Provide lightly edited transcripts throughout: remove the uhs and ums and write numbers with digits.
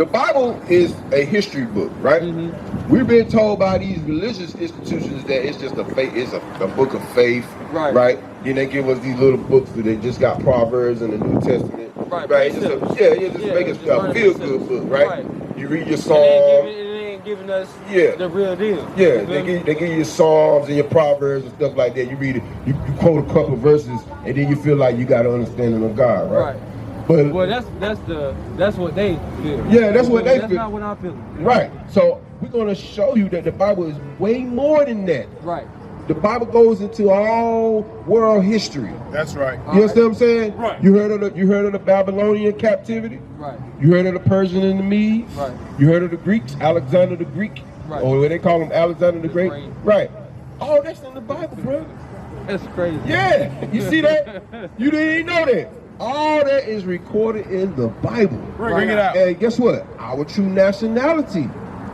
The Bible is a history book, right? We've been told by these religious institutions that it's just a faith, it's a book of faith, right? Then they give us these little books that they just got Proverbs and the New Testament, right? It's just make us a feel-good book, right? You read your Psalms. It ain't giving us the real deal. Yeah, they give you your Psalms and your Proverbs and stuff like that. You read it, you quote a couple of verses, and then you feel like you got an understanding of God, right? But well, that's what they feel. Yeah, that's what they feel. That's not what I'm feeling. Right. So we're going to show you that the Bible is way more than that. Right. The Bible goes into all world history. That's right. You understand what I'm saying? Right. You heard of the Babylonian captivity? Right. You heard of the Persian and the Medes? Right. You heard of the Greeks, Alexander the Greek? Right. Or what they call him, Alexander the Great? Right. All that's in the Bible, bro. That's crazy. Yeah. You see that? You didn't even know that. All that is recorded in the Bible. Bring it out. And guess what? Our true nationality,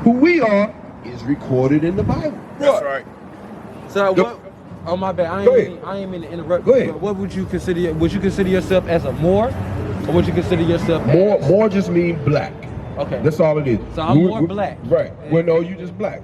who we are, is recorded in the Bible. That's right. So what? Oh my bad. I ain't mean to interrupt. Go ahead. What would you consider? Would you consider yourself as a Moor, or would you consider yourself Moor just mean black. Okay. That's all it is. So I'm more black. Right. Well, no, you just black.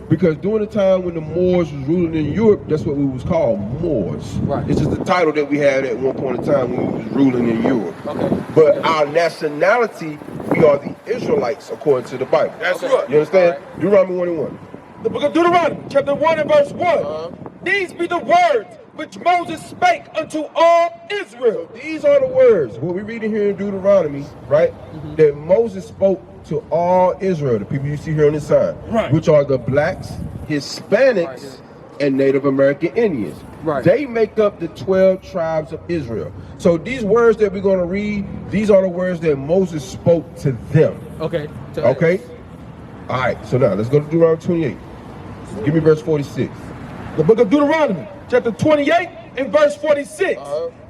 Because during the time when the Moors was ruling in Europe, that's what we was called, Moors. Right. It's just the title that we had at one point in time when we was ruling in Europe. Okay. But our nationality, we are the Israelites according to the Bible. That's right. You understand? Deuteronomy 1 and 1. The book of Deuteronomy, chapter 1 and verse 1. These be the words which Moses spake unto all Israel. So these are the words, what we're reading here in Deuteronomy, right? That Moses spoke to all Israel, the people you see here on this sign, which are the blacks, Hispanics, and Native American Indians. Right. They make up the 12 tribes of Israel. So these words that we're going to read, these are the words that Moses spoke to them. Okay. Okay? All right, so now let's go to Deuteronomy 28. Give me verse 46. The book of Deuteronomy, chapter 28 and verse 46.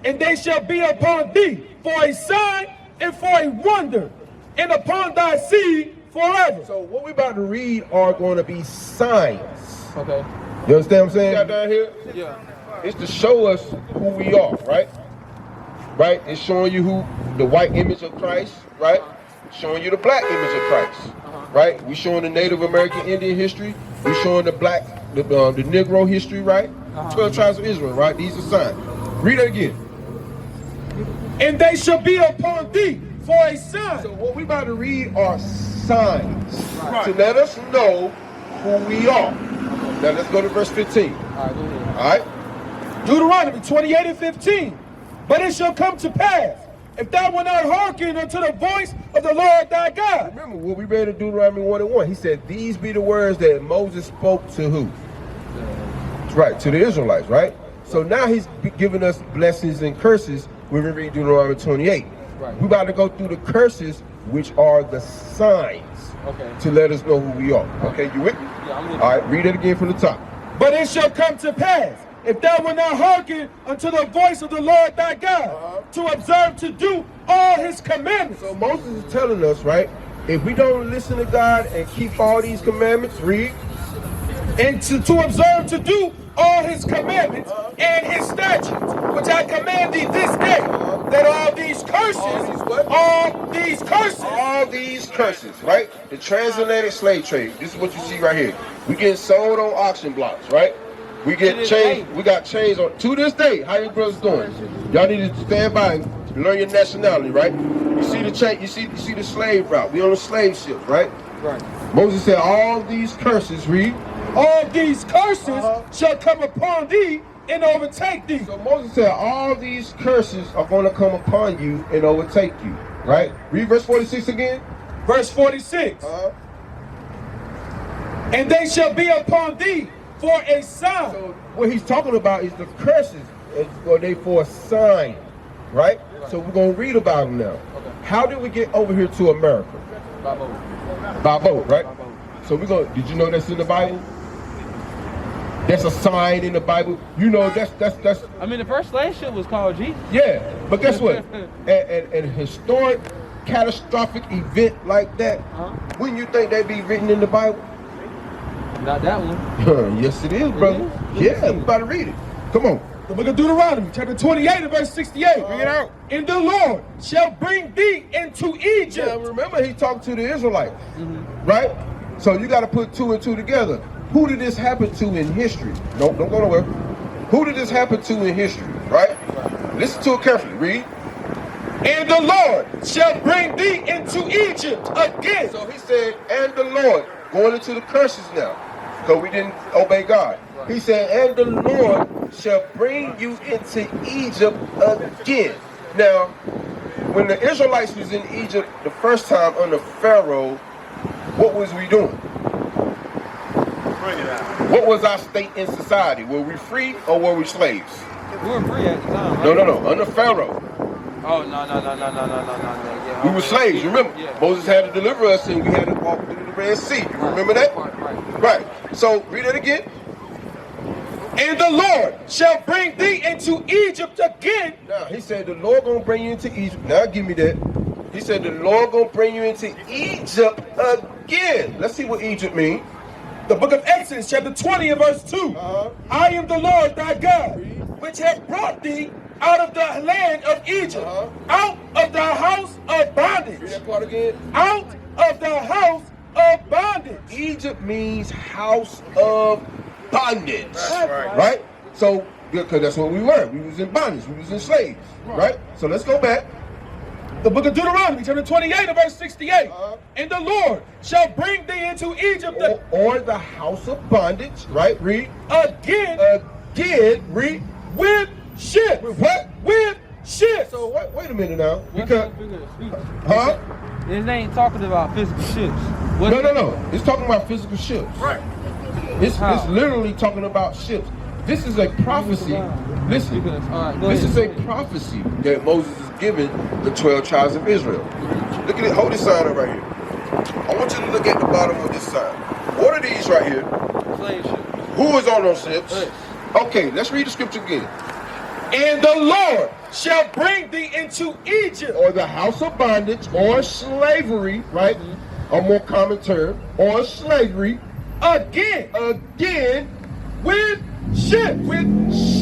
And they shall be upon thee for a sign and for a wonder, and upon thy seed forever. So what we're about to read are going to be signs. Okay. You understand what I'm saying? Got down here? Yeah. It's to show us who we are, right? Right? It's showing you who the white image of Christ, right? Showing you the black image of Christ, right? We showing the Native American Indian history. We showing the black, the Negro history, right? 12 tribes of Israel, right? These are signs. Read it again. And they shall be upon thee for a sign. So what we about to read are signs to let us know who we are. Now let's go to verse 15. All right, go ahead. All right? Deuteronomy 28 and 15. But it shall come to pass, if thou wilt not hearken unto the voice of the Lord thy God. Remember what we read in Deuteronomy 1 and 1. He said, these be the words that Moses spoke to who? Right, to the Israelites, right? So now he's giving us blessings and curses when we read Deuteronomy 28. Right. We're about to go through the curses, which are the signs to let us know who we are. Okay, you with me? Yeah, I'm with you. All right, read it again from the top. But it shall come to pass, if thou wilt not hearken unto the voice of the Lord thy God, to observe to do all his commandments. So Moses is telling us, right, if we don't listen to God and keep all these commandments, read. And to observe to do all his commandments and his statutes, which I command thee this day, that all these curses, right? The transatlantic slave trade. This is what you see right here. We getting sold on auction blocks, right? We get chains. We got chains on to this day. How you brothers doing? Y'all need to stand by and learn your nationality, right? You see the chain. You see the slave route. We on a slave ship, right? Right. Moses said, all these curses, read. all these curses shall come upon thee and overtake thee. So Moses said, all these curses are going to come upon you and overtake you, right? Read verse 46 again. Verse 46. And they shall be upon thee for a sign. So what he's talking about is the curses, or they for a sign, right? So we're going to read about them now. How did we get over here to America? By boat. By boat, right? By boat. So we're going. Did you know that's in the Bible? That's a sign in the Bible. You know that's. I mean, the first slave ship was called Jesus. Yeah, but guess what? An historic, catastrophic event like that, wouldn't you think they'd be written in the Bible? Not that one. Yes, it is, brother. Yeah, we're about to read it. Come on. The book of Deuteronomy, chapter 28 and verse 68. Bring it out. And the Lord shall bring thee into Egypt. Now remember, he talked to the Israelites, right? So you got to put 2 and 2 together. Who did this happen to in history? No, don't go nowhere. Who did this happen to in history, right? Listen to it carefully. Read. And the Lord shall bring thee into Egypt again. So he said, and the Lord, going into the curses now, because we didn't obey God. He said, and the Lord shall bring you into Egypt again. Now, when the Israelites was in Egypt the first time under Pharaoh, what was we doing? Bring it out. What was our state in society? Were we free or were we slaves? We were free at the time, right? No. Under Pharaoh. Oh, no. Yeah, We were slaves, remember? Yeah. Moses had to deliver us and we had to walk through the Red Sea. You remember that? Right. So, read it again. And the Lord shall bring thee into Egypt again. Now, he said the Lord gonna bring you into Egypt. Now, give me that. He said the Lord gonna bring you into Egypt again. Let's see what Egypt means. The book of Exodus, chapter 20 and verse 2. I am the Lord thy God, which hath brought thee out of the land of Egypt, out of the house of bondage. Read that part again. Out of the house of bondage. Egypt means house of bondage. That's right. So, because that's what we were. We was in bondage. We was in slaves. Right? So let's go back. The book of Deuteronomy, chapter 28 and verse 68. And the Lord shall bring thee into Egypt or the house of bondage. Right? Read. Again. Read. With ships. With what? With ships. So wait a minute now. Because, Huh? This ain't talking about physical ships. No. It's talking about physical ships. Right. It's literally talking about ships. This is a prophecy. Listen, this is a prophecy that Moses is giving the 12 tribes of Israel. Look at it. Hold this sign up right here. I want you to look at the bottom of this sign. What are these right here? Slave ships. Who is on those ships? Us. Okay, let's read the scripture again. And the Lord shall bring thee into Egypt. Or the house of bondage, or slavery, right? A more common term. Or slavery. Again. With ships. With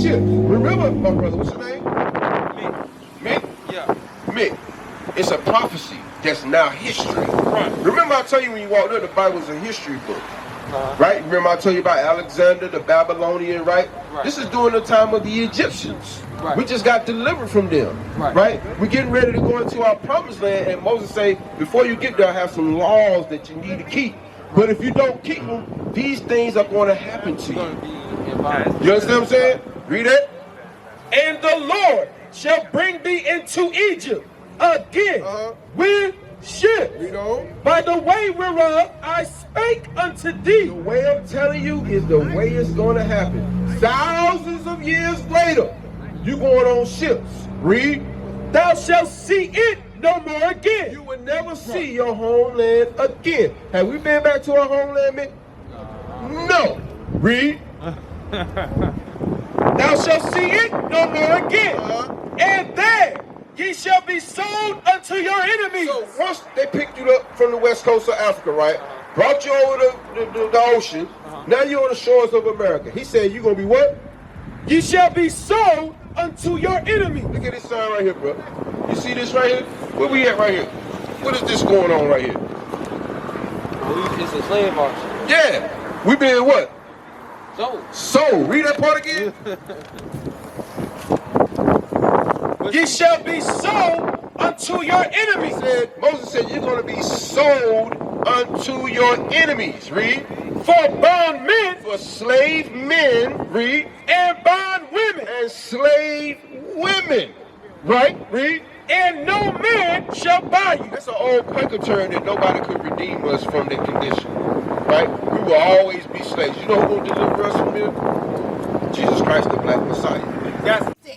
ships. Remember, my brother, what's your name? Mick? Yeah. Mick. It's a prophecy that's now history. Right. Remember I tell you when you walked in, the Bible's a history book. Right? Remember I tell you about Alexander, the Babylonian, right? This is during the time of the Egyptians. Right. We just got delivered from them. Right? We're getting ready to go into our promised land, and Moses say, before you get there, I have some laws that you need to keep. But if you don't keep them, these things are going to happen to you. You understand what I'm saying? Read it. And the Lord shall bring thee into Egypt again with ships. Read on. By the way whereof I spake unto thee. The way I'm telling you is the way it's going to happen. Thousands of years later, you going on ships. Read. Thou shalt see it no more again. You will never see your homeland again. Have we been back to our homeland, man? No. Read. Thou shalt see it no more again. And there ye shall be sold unto your enemies. So once they picked you up from the west coast of Africa, right? Brought you over the ocean. Now you're on the shores of America. He said you're going to be what? Ye shall be sold unto your enemies. Look at this sign right here, bro. You see this right here? Where we at right here? What is this going on right here? It's a slave auction. Yeah. We been what? So, read that part again. Ye shall be sold unto your enemies. Moses said you're going to be sold unto your enemies. Read. For bondmen. For slave men. Read. And bond women. And slave women. Right? Read. And no man shall buy you. That's an old Quaker term that nobody could redeem us from their condition. Right? We will always be slaves. You know who's going to deliver us from them? Jesus Christ, the Black Messiah.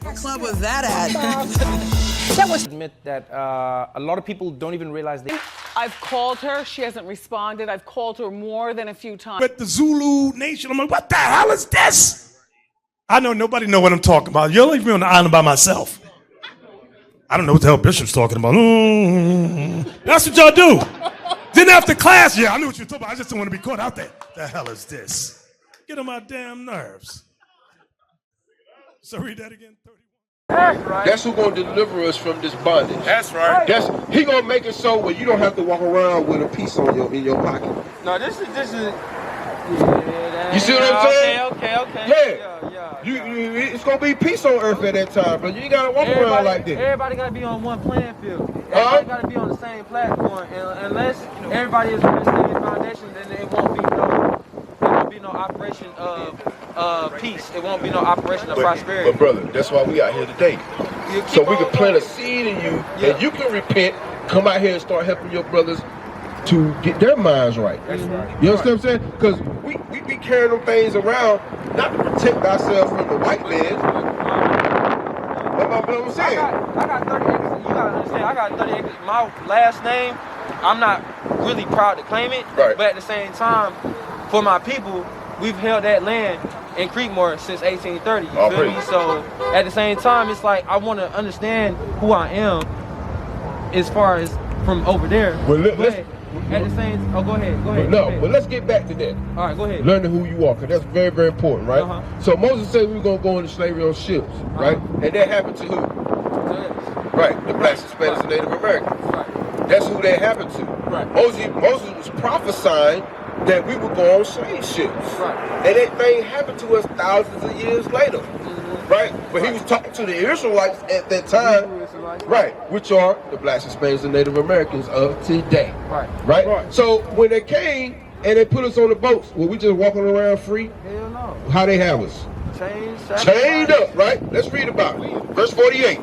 What club was that at? That was admit that a lot of people don't even realize they. I've called her. She hasn't responded. I've called her more than a few times. But the Zulu Nation, I'm like, what the hell is this? I know nobody know what I'm talking about. You'll leave me on the island by myself. I don't know what the hell Bishop's talking about. That's what y'all do. Then after class, yeah, I knew what you were talking about. I just don't want to be caught out there. The hell is this? Get on my damn nerves. So read that again. That's who gonna deliver us from this bondage. That's right. He gonna make it so where you don't have to walk around with a piece on in your pocket. No, this is. You see what I'm saying? Okay. Yeah. It's gonna be peace on earth at that time, but you ain't gotta walk around like that. Everybody gotta be on one playing field. Everybody gotta be on the same platform. And unless everybody is on the same foundation, then it won't be no operation of peace. It won't be no operation of prosperity. But brother, that's why we out here today. So we can plant a seed in you, and you can repent, come out here and start helping your brothers to get their minds right. That's right. You understand what I'm saying? Because we be carrying them things around not to protect ourselves from the white man. That's what I'm saying. I got 30 acres. You gotta understand, I got 30 acres. My last name, I'm not really proud to claim it. Right. But at the same time, for my people, we've held that land in Creekmore since 1830. You feel me? So at the same time, it's like I want to understand who I am as far as from over there. Well, at the same, go ahead. But let's get back to that. All right, go ahead. Learning who you are, because that's very, very important, right? So Moses said we were going to go into slavery on ships, right? And that happened to who? Right, the blacks, Hispanics, and Native Americans. Right. That's who that happened to. Right. Moses was prophesying that we would go on slave ships. Right. And that thing happened to us thousands of years later. Right? But he was talking to the Israelites at that time, right, which are the blacks, Hispanics, and Native Americans of today. Right? So when they came and they put us on the boats, were we just walking around free? Hell no. How they have us? Chained up, right? Let's read about it. Verse 48.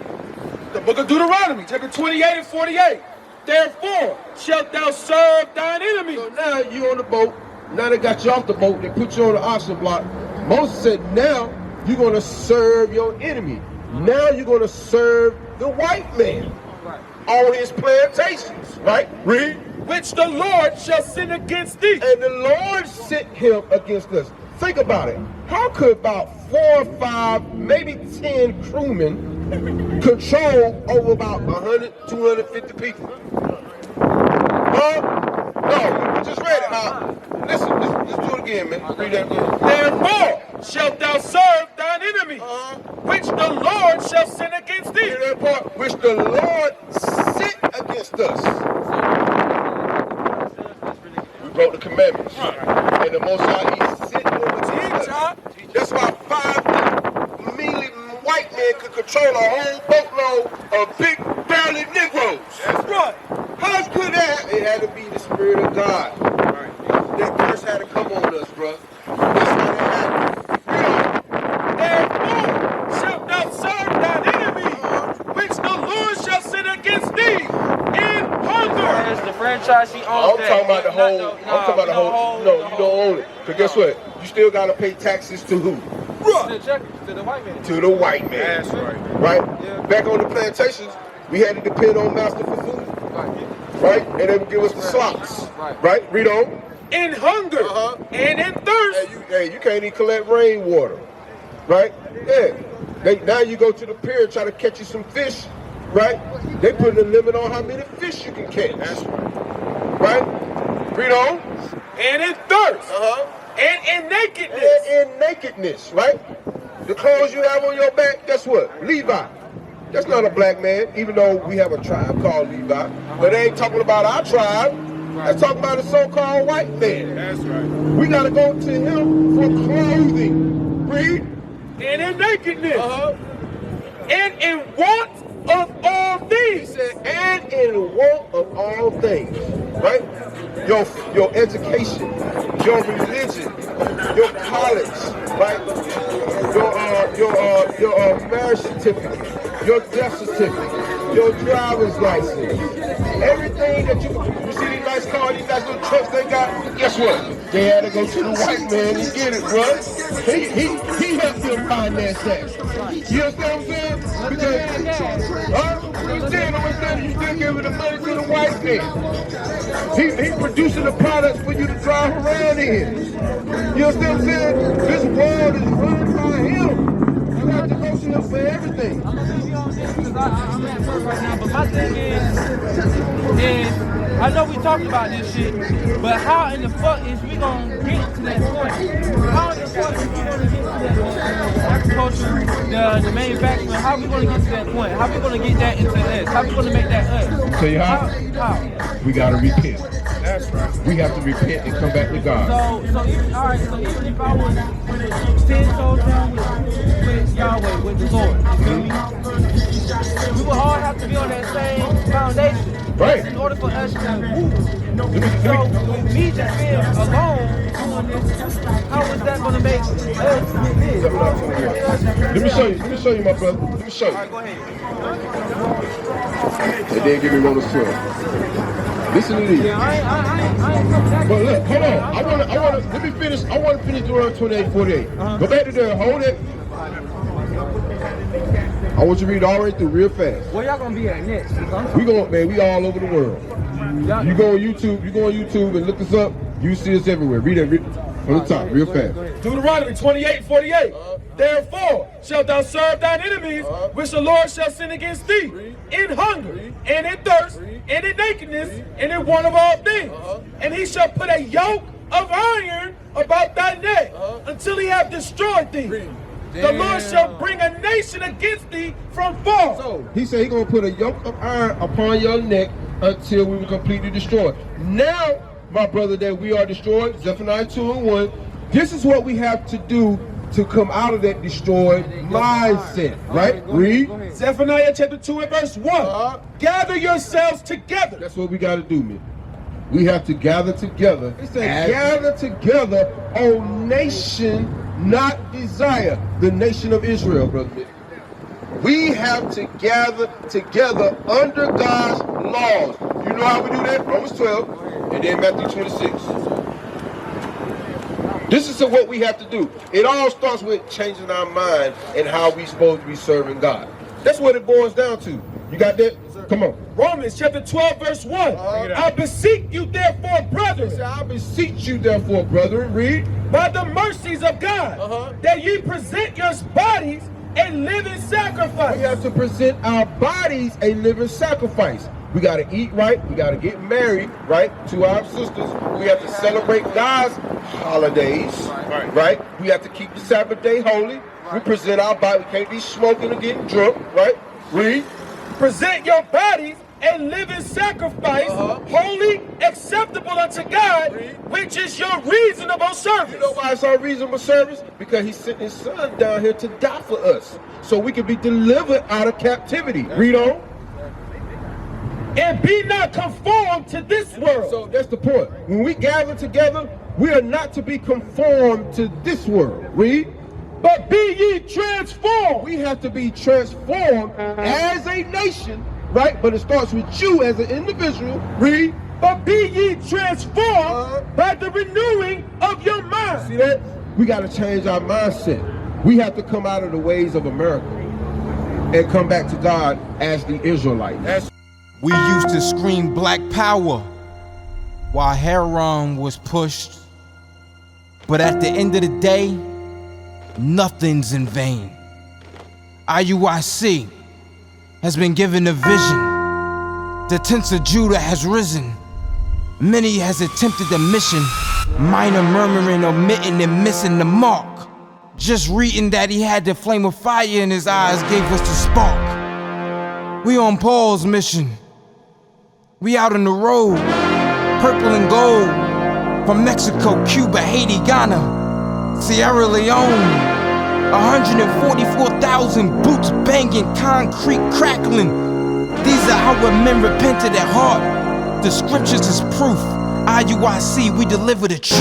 The book of Deuteronomy, chapter 28 and 48. Therefore shalt thou serve thine enemy. So now you on the boat. Now they got you off the boat. They put you on the oxen block. Moses said, now you're going to serve your enemy. Now you're going to serve the white man on his plantations. Right? Read. Which the Lord shall send against thee. And the Lord sent him against us. Think about it. How could about 4 or 5, maybe 10 crewmen control over about 100, 250 people? No, you just read it. Listen, let's do it again, man. Read that again. Therefore shalt thou serve thine enemy, which the Lord shall send against thee. Hear that part? Which the Lord sent against us. We broke the commandments. And the Most High, He sent them against us. That's why 5 million white men could control a whole boatload of big, burly Negroes. That's right. How could that? It had to be the Spirit of God. Right. That curse had to come on us, bro. That's how that happened. Therefore shalt thou serve thine enemy, which the Lord shall send against thee in hunger. It's the franchise he owns. I'm talking about the whole. I'm talking about the whole. No, you don't own it. Because guess what? You still got to pay taxes to who? To the white man. To the white man. That's right. Right? Yeah. Back on the plantations, we had to depend on master for food. Right? And they would give us the slops. Right? Read on. In hunger and in thirst. Hey, you can't even collect rainwater. Right? Yeah. Now you go to the pier and try to catch you some fish. Right? They put a limit on how many fish you can catch. That's right. Read on. And in thirst. And in nakedness. And in nakedness, right? The clothes you have on your back, guess what? Levi. That's not a black man, even though we have a tribe called Levi. But they ain't talking about our tribe. That's talking about a so-called white man. That's right. We got to go to him for clothing. Read. And in nakedness. And in want of all things. He said, and in want of all things. Right? Your education, your religion, your college, right? Your marriage certificate, your death certificate, your driver's license, everything that you see these nice cars, these nice little trucks they got. Guess what? They had to go to the white man and get it, bro. He helped them finance that. You understand what I'm saying? Because, you still giving the money to the white man. He producing the products for you to drive around in. You understand what I'm saying? This world is run by him. You got to go to him for everything. I'm gonna be on this because I'm at work right now, but my thing is I know we talking about this shit, but how in the fuck is we gonna get to that point? How in the fuck is we gonna get to that agriculture, the manufacturer, how we gonna get to that point? How we gonna get that into us? How we gonna make that us? Tell you how? How? We gotta repent. That's right. We have to repent and come back to God. So even, all right, so even if I was 10 toes down with Yahweh, with the Lord, you feel me? We would all have to be on that same foundation. Right. In order for us to move. So with me just being alone doing this, how is that gonna make us get this? Let me show you, my brother. Let me show you. All right, go ahead. And then give me Romans 12. Listen to these. Yeah, I ain't coming back. But look, hold on. Let me finish. I want to finish Deuteronomy 28:48. Go back to there and hold it. I want you to read all the way through real fast. Where y'all gonna be at next? We all over the world. You go on YouTube and look us up, you see us everywhere. Read it from the top, real fast. Deuteronomy 28:48. Therefore shalt thou serve thine enemies, which the Lord shall send against thee, in hunger, and in thirst, and in nakedness, and in want of all things. And he shall put a yoke of iron about thy neck, until he have destroyed thee. The Lord shall bring a nation against thee from far. So he said he's gonna put a yoke of iron upon your neck until we were completely destroyed. Now, my brother, that we are destroyed, Zephaniah 2:1, this is what we have to do to come out of that destroyed mindset, right? Read. Zephaniah chapter 2 and verse 1. Gather yourselves together. That's what we got to do, man. We have to gather together. It said gather together, O nation, not desire, the nation of Israel, brother. We have to gather together under God's laws. You know how we do that? Romans 12 and then Matthew 26. This is what we have to do. It all starts with changing our mind and how we supposed to be serving God. That's what it boils down to. You got that? Come on. Romans chapter 12 verse 1. I beseech you therefore, brethren. I beseech you therefore, brethren. Read. By the mercies of God, that ye present your bodies a living sacrifice. We have to present our bodies a living sacrifice. We got to eat right. We got to get married, right, to our sisters. We have to celebrate God's holidays, right? We have to keep the Sabbath day holy. We present our body. We can't be smoking or getting drunk, right? Read. Present your bodies a living sacrifice, holy, acceptable unto God, which is your reasonable service. You know why it's our reasonable service? Because he sent his son down here to die for us, so we can be delivered out of captivity. Read on. And be not conformed to this world. So that's the point. When we gather together, we are not to be conformed to this world. Read. But be ye transformed. We have to be transformed as a nation, right? But it starts with you as an individual. Read. But be ye transformed by the renewing of your mind. See that? We got to change our mindset. We have to come out of the ways of America and come back to God as the Israelites. We used to scream black power while heroin was pushed. But at the end of the day, nothing's in vain. IUIC has been given a vision. The tents of Judah has risen. Many has attempted the mission. Minor murmuring, omitting, and missing the mark. Just reading that he had the flame of fire in his eyes gave us the spark. We on Paul's mission. We out on the road, purple and gold, from Mexico, Cuba, Haiti, Ghana, Sierra Leone. 144,000 boots banging, concrete crackling. These are our men repented at heart. The scriptures is proof. IUIC, we deliver the truth.